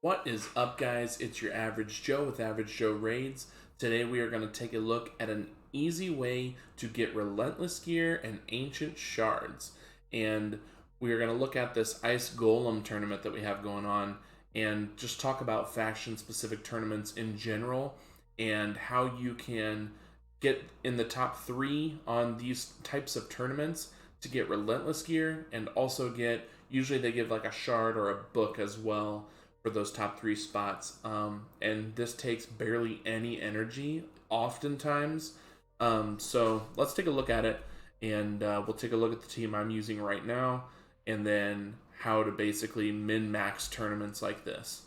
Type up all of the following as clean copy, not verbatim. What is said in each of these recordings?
What is up, guys? It's your Average Joe with Average Joe Raids. Today we are going to take a look at an easy way to get Relentless Gear and Ancient Shards. And we are going to look at this Ice Golem tournament that we have going on and just talk about faction-specific tournaments in general and how you can get in the top 3 on these types of tournaments to get Relentless Gear and also get, usually they give like a shard or a book as well for those top 3 spots. And this takes barely any energy, oftentimes. So let's take a look at it, and we'll take a look at the team I'm using right now, and then how to basically min-max tournaments like this.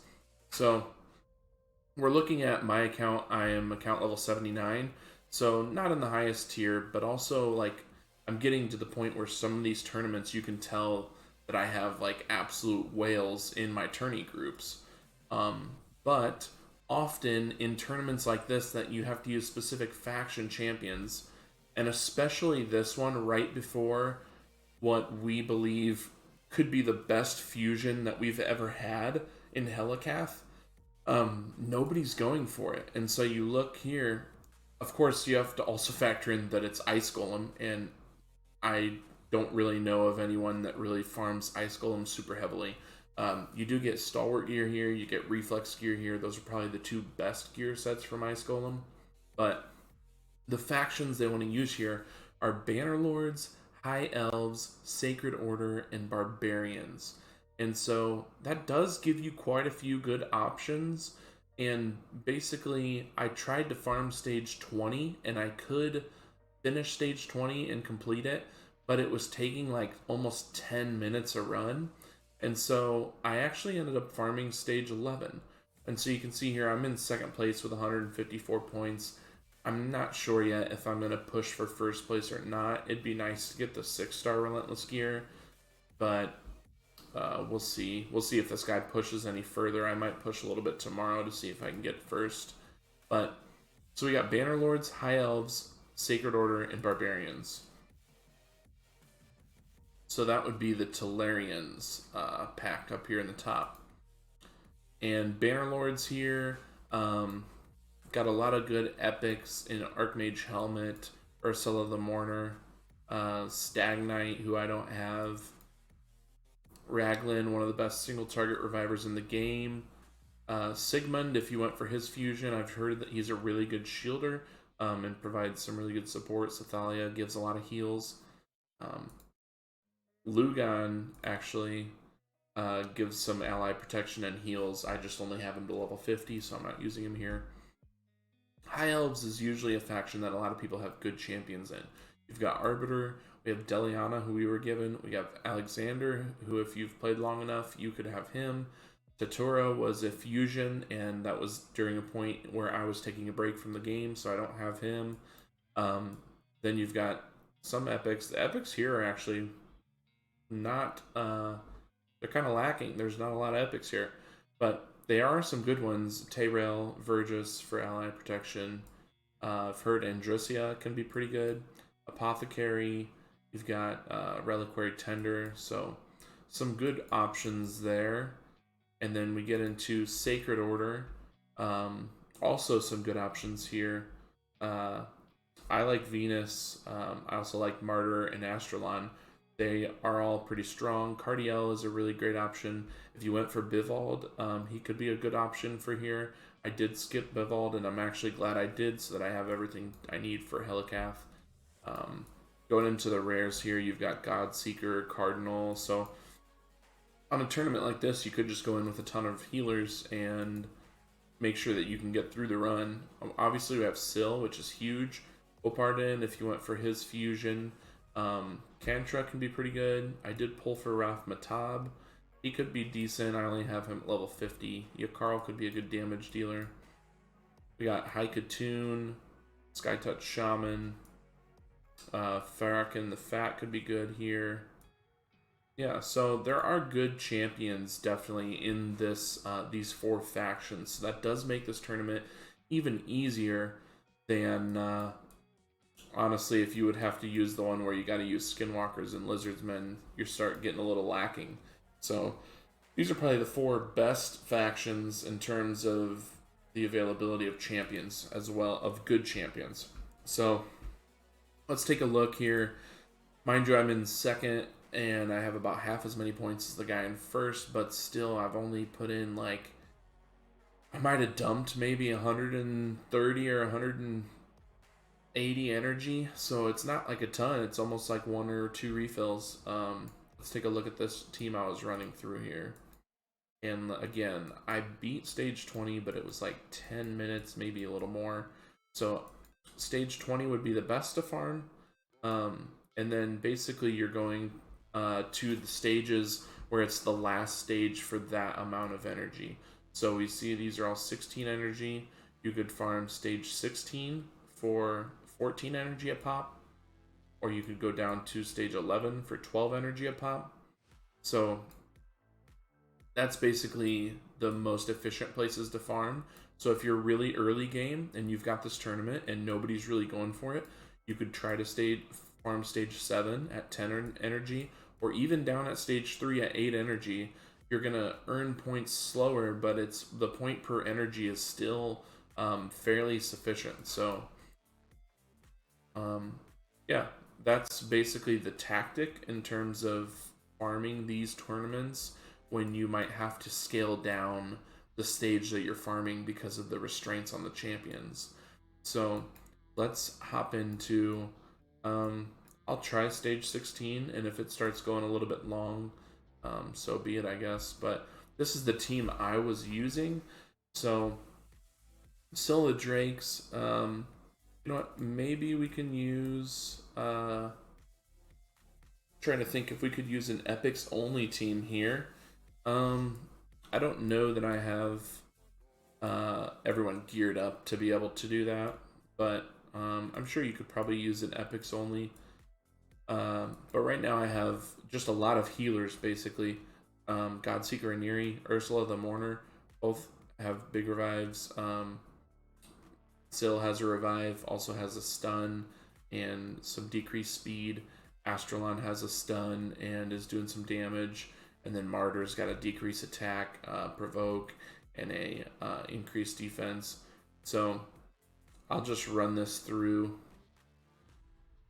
So we're looking at my account. I am account level 79, so not in the highest tier, but also like I'm getting to the point where some of these tournaments you can tell that I have like absolute whales in my tourney groups. But often in tournaments like this that you have to use specific faction champions, and especially this one right before what we believe could be the best fusion that we've ever had in Helicath, nobody's going for it. And so you look here, of course you have to also factor in that it's Ice Golem, and I don't really know of anyone that really farms Ice Golem super heavily. You do get Stalwart gear here, you get Reflex gear here. Those are probably the 2 best gear sets from Ice Golem. But the factions they want to use here are Bannerlords, High Elves, Sacred Order, and Barbarians. And so that does give you quite a few good options. And basically, I tried to farm stage 20, and I could finish stage 20 and complete it, but it was taking like almost 10 minutes a run. And so I actually ended up farming stage 11. And so you can see here I'm in second place with 154 points. I'm not sure yet if I'm going to push for first place or not. It'd be nice to get the 6-star Relentless Gear, but we'll see. We'll see if this guy pushes any further. I might push a little bit tomorrow to see if I can get first. But so we got Bannerlords, High Elves, Sacred Order, and Barbarians. So that would be the Telerians pack up here in the top. And Bannerlords here, got a lot of good epics in Archmage Helmet, Ursula the Mourner, Stag Knight, who I don't have, Raglan, one of the best single target revivers in the game, Sigmund, if you went for his fusion. I've heard that he's a really good shielder and provides some really good support. Sathalia gives a lot of heals. Lugan actually gives some ally protection and heals. I just only have him to level 50, so I'm not using him here. High Elves is usually a faction that a lot of people have good champions in. You've got Arbiter, we have Deliana, who we were given, we have Alexander, who if you've played long enough, you could have him. Tatura was a fusion, and that was during a point where I was taking a break from the game, so I don't have him. Then you've got some epics. The epics here are actually not, they're kind of lacking. There's not a lot of epics here, but there are some good ones. Tayrael, Vergis for ally protection. I've heard Andrussia can be pretty good. Apothecary, you've got Reliquary Tender, so some good options there. And then we get into Sacred Order. Also some good options here. I like Venus. I also like Martyr and Astralon. They are all pretty strong. Cardiel is a really great option. If you went for Bivald, he could be a good option for here. I did skip Bivald, and I'm actually glad I did, so that I have everything I need for Helicath. Going into the rares here, you've got Godseeker, Cardinal. So on a tournament like this, you could just go in with a ton of healers and make sure that you can get through the run. Obviously, we have Syl, which is huge. Opardin, if you went for his fusion. Kantra can be pretty good. I did pull for Raf Matab. He could be decent. I only have him at level 50. Yakarl could be a good damage dealer. We got Haikatoon, Skytouch Shaman. Farrakhan the Fat could be good here. Yeah, so there are good champions definitely in this these 4 factions. So that does make this tournament even easier than honestly, if you would have to use the one where you got to use Skinwalkers and Lizardsmen, you start getting a little lacking. So these are probably the 4 best factions in terms of the availability of champions as well, of good champions. So let's take a look here. Mind you, I'm in second and I have about half as many points as the guy in first, but still I've only put in like, I might have dumped maybe 130 or 180 energy, so it's not like a ton. It's almost like 1 or 2 refills. Let's take a look at this team I was running through here. And again, I beat stage 20, but it was like 10 minutes, maybe a little more. So stage 20 would be the best to farm. And then basically you're going to the stages where it's the last stage for that amount of energy. So we see these are all 16 energy. You could farm stage 16 for 14 energy a pop, or you could go down to stage 11 for 12 energy a pop. So that's basically the most efficient places to farm. So if you're really early game and you've got this tournament and nobody's really going for it, you could try to farm stage 7 at 10 energy, or even down at stage 3 at 8 energy. You're gonna earn points slower, but it's the point per energy is still fairly sufficient. So yeah, that's basically the tactic in terms of farming these tournaments when you might have to scale down the stage that you're farming because of the restraints on the champions. So let's hop into, I'll try stage 16, and if it starts going a little bit long, so be it, I guess. But this is the team I was using. So still the Drakes. You know what? Maybe we can use. Trying to think if we could use an epics only team here. I don't know that I have everyone geared up to be able to do that, but I'm sure you could probably use an epics only. But right now I have just a lot of healers basically. Godseeker and Neri, Ursula the Mourner, both have big revives. Syl has a revive, also has a stun and some decreased speed. Astralon has a stun and is doing some damage. And then Martyr's got a decreased attack, provoke, and a increased defense. So I'll just run this through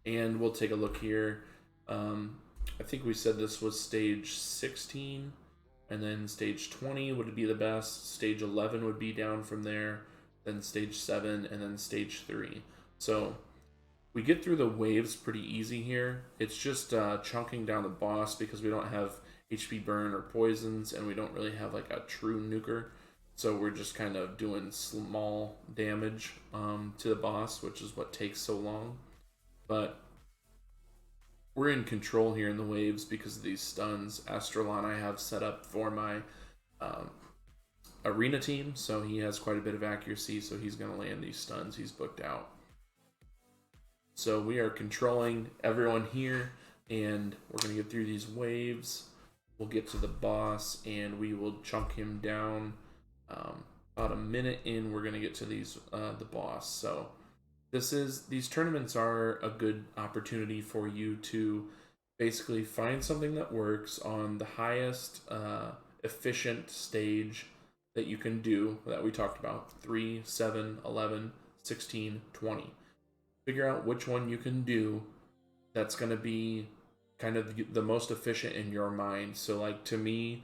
and we'll take a look here. I think we said this was stage 16, and then stage 20 would be the best. Stage 11 would be down from there, then stage 7, and then stage 3. So we get through the waves pretty easy here. It's just chunking down the boss because we don't have HP burn or poisons, and we don't really have like a true nuker. So we're just kind of doing small damage to the boss, which is what takes so long. But we're in control here in the waves because of these stuns. Astralon I have set up for my arena team, so he has quite a bit of accuracy, so he's going to land these stuns. He's booked out. So we are controlling everyone here, and we're going to get through these waves. We'll get to the boss, and we will chunk him down. About a minute in, we're going to get to these the boss. So these tournaments are a good opportunity for you to basically find something that works on the highest efficient stage that you can do, that we talked about: 3, 7, 11, 16, 20. Figure out which one you can do that's going to be kind of the most efficient in your mind. So like, to me,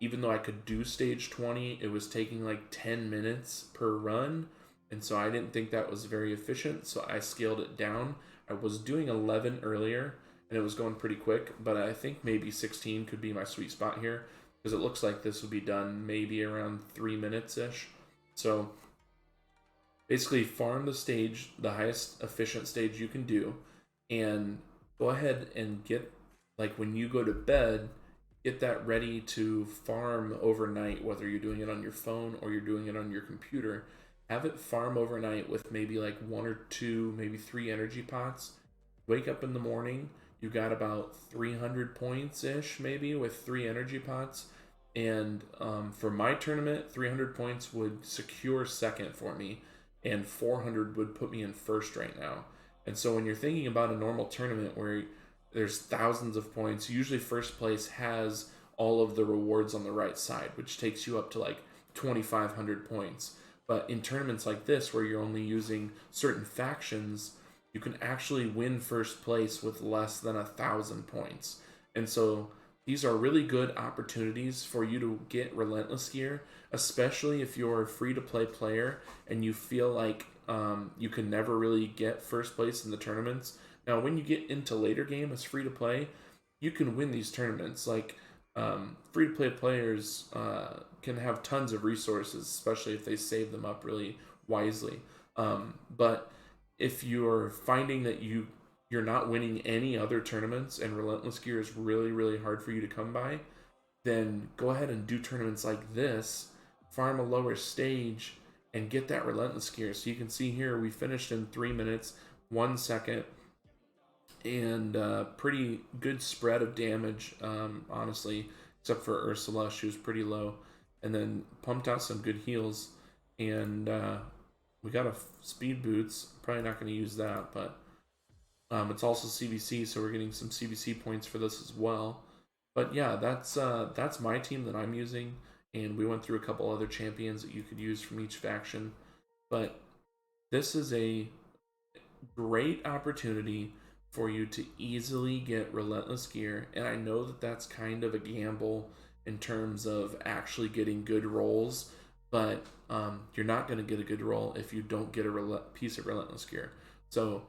even though I could do stage 20, it was taking like 10 minutes per run, and so I didn't think that was very efficient, so I scaled it down. I was doing 11 earlier, and it was going pretty quick, but I think maybe 16 could be my sweet spot here, because it looks like this would be done maybe around 3 minutes-ish. So basically farm the stage, the highest efficient stage you can do, and go ahead and get, like, when you go to bed, get that ready to farm overnight, whether you're doing it on your phone or you're doing it on your computer. Have it farm overnight with maybe like 1 or 2, maybe 3 energy pots. Wake up in the morning, you got about 300 points-ish maybe with 3 energy pots. And for my tournament, 300 points would secure second for me, and 400 would put me in first right now. And so when you're thinking about a normal tournament where there's thousands of points, usually first place has all of the rewards on the right side, which takes you up to like 2,500 points. But in tournaments like this, where you're only using certain factions, you can actually win first place with less than 1,000 points. And so these are really good opportunities for you to get Relentless gear, especially if you're a free to play player and you feel like you can never really get first place in the tournaments. Now, when you get into later game as free to play, you can win these tournaments. Like free to play players can have tons of resources, especially if they save them up really wisely. But if you're finding that you're not winning any other tournaments and Relentless gear is really, really hard for you to come by, then go ahead and do tournaments like this, farm a lower stage, and get that Relentless gear. So you can see here we finished in 3 minutes, 1 second, and pretty good spread of damage, honestly, except for Ursula. She was pretty low. And then pumped out some good heals, and we got a speed boots. Probably not going to use that, but it's also CBC, so we're getting some CBC points for this as well. But yeah, that's my team that I'm using, and we went through a couple other champions that you could use from each faction. But this is a great opportunity for you to easily get Relentless gear, and I know that that's kind of a gamble in terms of actually getting good rolls, but you're not going to get a good roll if you don't get a piece of Relentless gear. So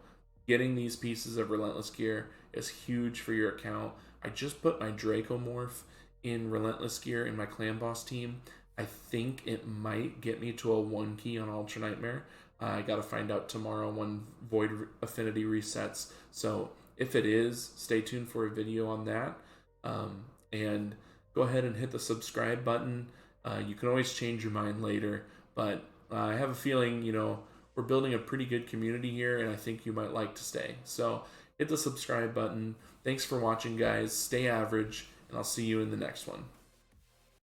getting these pieces of Relentless gear is huge for your account. I just put my Draco Morph in Relentless gear in my Clan Boss team. I think it might get me to a 1 key on Ultra Nightmare. I got to find out tomorrow when Void Affinity resets. So if it is, stay tuned for a video on that. And go ahead and hit the subscribe button. You can always change your mind later, but I have a feeling, we're building a pretty good community here, and I think you might like to stay. So hit the subscribe button. Thanks for watching, guys. Stay average, and I'll see you in the next one.